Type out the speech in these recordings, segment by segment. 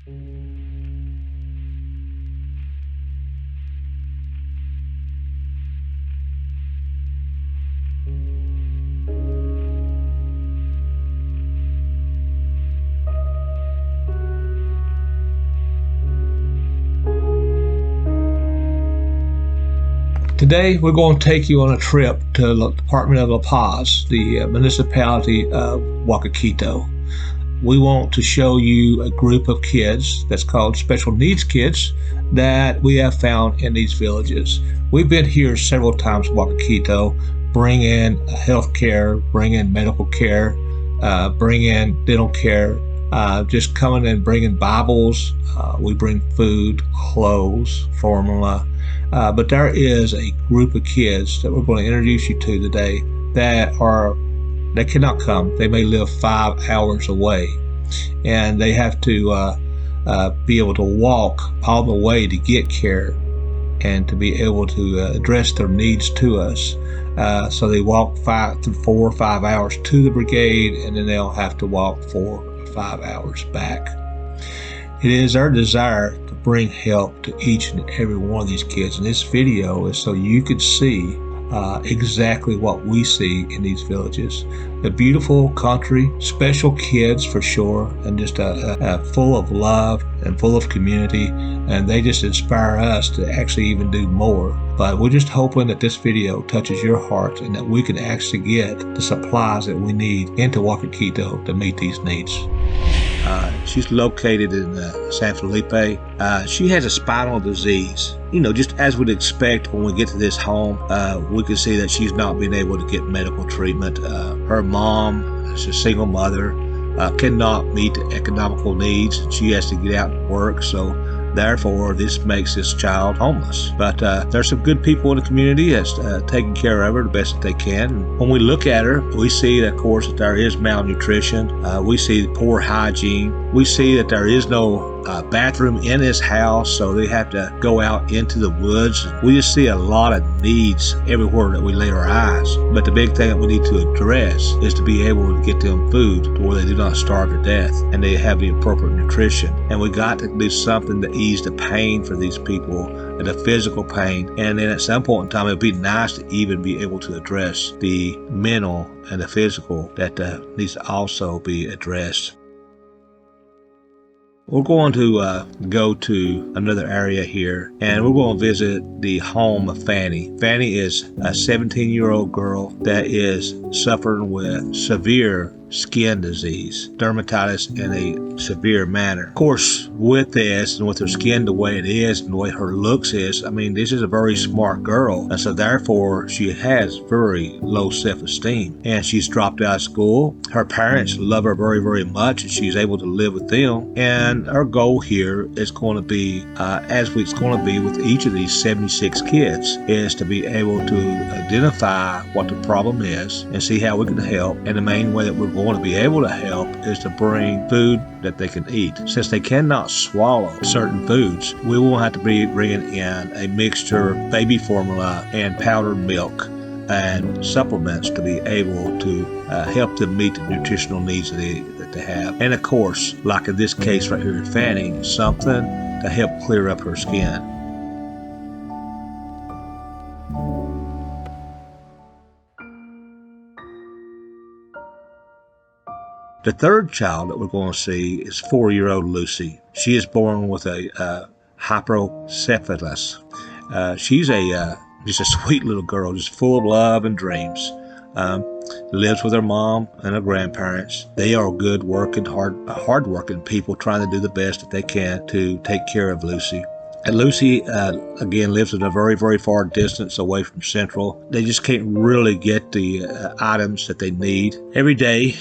Today, we're going to take you on a trip to the Department of La Paz, the municipality of Huacaquito. We want to show you a group of kids that's called special needs kids that we have found in these villages. We've been here several times in Huacaquito, bring in health care, bring in medical care, bring in dental care, just coming and bringing Bibles. We bring food, clothes, formula. But there is a group of kids that we're going to introduce you to today they cannot come. They may live 5 hours away, and they have to be able to walk all the way to get care and to be able to address their needs to us. So they walk 4 or 5 hours to the brigade, and then they'll have to walk 4 or 5 hours back. It is our desire to bring help to each and every one of these kids. And this video is so you could see exactly what we see in these villages. A beautiful country, special kids for sure, and just full of love and full of community. And they just inspire us to actually even do more. But we're just hoping that this video touches your heart and that we can actually get the supplies that we need into Huacaquito to meet these needs. She's located in San Felipe. She has a spinal disease. Just as we'd expect when we get to this home, we can see that she's not been able to get medical treatment. Her mom, she's a single mother, cannot meet the economical needs. She has to get out and work, so therefore this makes this child homeless. But there's some good people in the community that's taking care of her the best that they can. When we look at her, we see that, of course, that there is malnutrition. We see poor hygiene. We see that there is no bathroom in this house, so they have to go out into the woods. We just see a lot of needs everywhere that we lay our eyes. But the big thing that we need to address is to be able to get them food to where they do not starve to death and they have the appropriate nutrition. And we got to do something to ease the pain for these people, and the physical pain. And then at some point in time, it would be nice to even be able to address the mental and the physical that needs to also be addressed. We're going to go to another area here, and we're going to visit the home of Fanny. Fanny is a 17-year-old girl that is suffering with severe skin disease, dermatitis in a severe manner. Of course, with this and with her skin the way it is and the way her looks is, this is a very smart girl, and so therefore she has very low self-esteem, and she's dropped out of school. Her parents love her very, very much, and she's able to live with them. And our goal here is going to be, as it's going to be with each of these 76 kids, is to be able to identify what the problem is and see how we can help. And the main way that we're going to be able to help is to bring food that they can eat. Since they cannot swallow certain foods, we will have to be bringing in a mixture of baby formula and powdered milk and supplements to be able to help them meet the nutritional needs that they have. And of course, like in this case right here with Fanny, something to help clear up her skin. The third child that we're going to see is 4-year-old Lucy. She is born with a hydrocephalus. She's just a sweet little girl, just full of love and dreams. Lives with her mom and her grandparents. They are good working, hard-working people trying to do the best that they can to take care of Lucy. And Lucy, again, lives at a very, very far distance away from Central. They just can't really get the items that they need. Every day,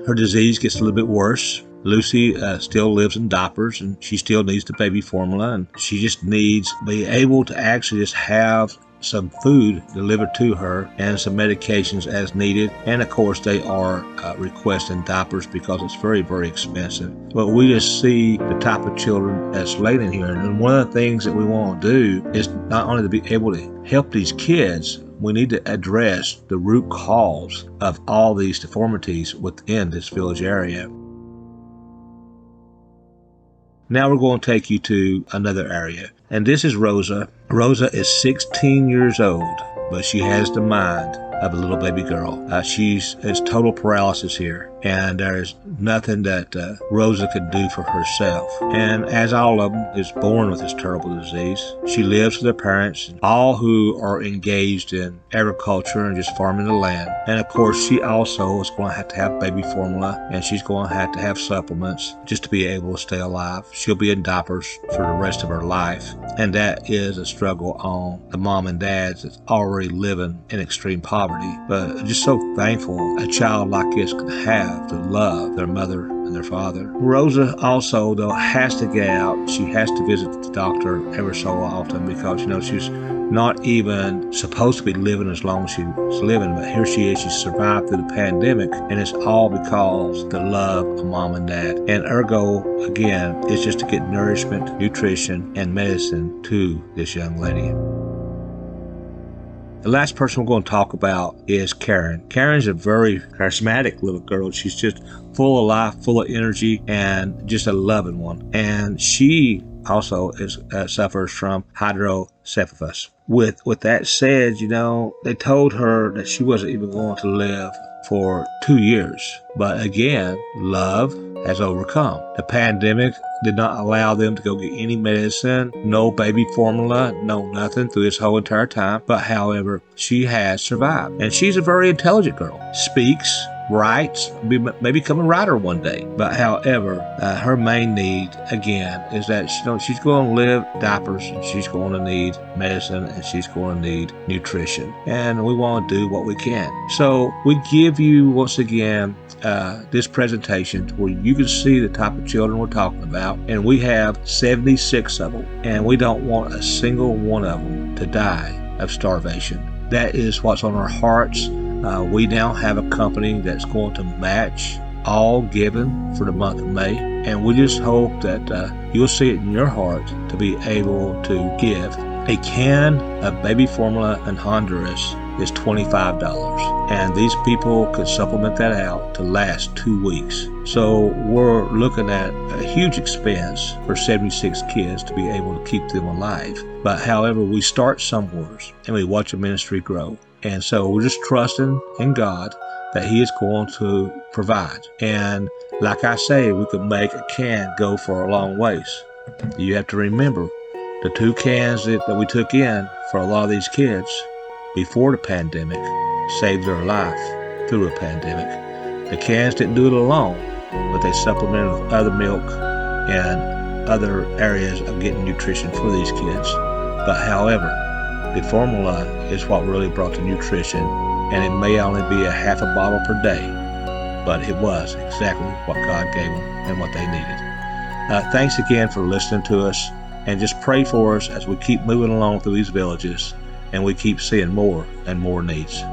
her disease gets a little bit worse. Lucy still lives in diapers, and she still needs the baby formula, and she just needs to be able to actually just have some food delivered to her and some medications as needed. And of course, they are requesting diapers because it's very, very expensive. But we just see the type of children that's laid in here. And one of the things that we want to do is not only to be able to help these kids, we need to address the root cause of all these deformities within this village area. Now we're going to take you to another area. And this is Rosa. Rosa is 16 years old, but she has the mind of a little baby girl. It's total paralysis here, and there's nothing that Rosa could do for herself. And as all of them is born with this terrible disease, she lives with her parents, all who are engaged in agriculture and just farming the land. And of course, she also is going to have baby formula, and she's going to have supplements just to be able to stay alive. She'll be in diapers for the rest of her life, and that is a struggle on the mom and dads that's already living in extreme poverty. But just so thankful a child like this can have to love their mother and their father. Rosa also, though, has to get out. She has to visit the doctor ever so often because, she's not even supposed to be living as long as she's living, but here she is. She survived through the pandemic, and it's all because the love of mom and dad. And ergo, again, is just to get nourishment, nutrition, and medicine to this young lady. The last person we're going to talk about is Karen. Karen's a very charismatic little girl. She's just full of life, full of energy, and just a loving one. And she also suffers from hydrocephalus. With that said, they told her that she wasn't even going to live for 2 years. But again, love has overcome. The pandemic did not allow them to go get any medicine, no baby formula, no nothing through this whole entire time. But however, she has survived. And she's a very intelligent girl. Speaks, writes, may become a writer one day. But however, her main need, again, is that she's going to live diapers, and she's going to need medicine, and she's going to need nutrition. And we want to do what we can. So we give you, once again, this presentation where you can see the type of children we're talking about. And we have 76 of them. And we don't want a single one of them to die of starvation. That is what's on our hearts. We now have a company that's going to match all given for the month of May. And we just hope that you'll see it in your heart to be able to give. A can of baby formula in Honduras is $25. And these people could supplement that out to last 2 weeks. So we're looking at a huge expense for 76 kids to be able to keep them alive. But however, we start somewhere and we watch a ministry grow. And so we're just trusting in God that He is going to provide. And like I say, we could make a can go for a long ways. You have to remember, the 2 cans that we took in for a lot of these kids before the pandemic saved their life through a pandemic. The cans didn't do it alone, but they supplemented with other milk and other areas of getting nutrition for these kids. But however, the formula is what really brought the nutrition, and it may only be a half a bottle per day, but it was exactly what God gave them and what they needed. Thanks again for listening to us, and just pray for us as we keep moving along through these villages and we keep seeing more and more needs.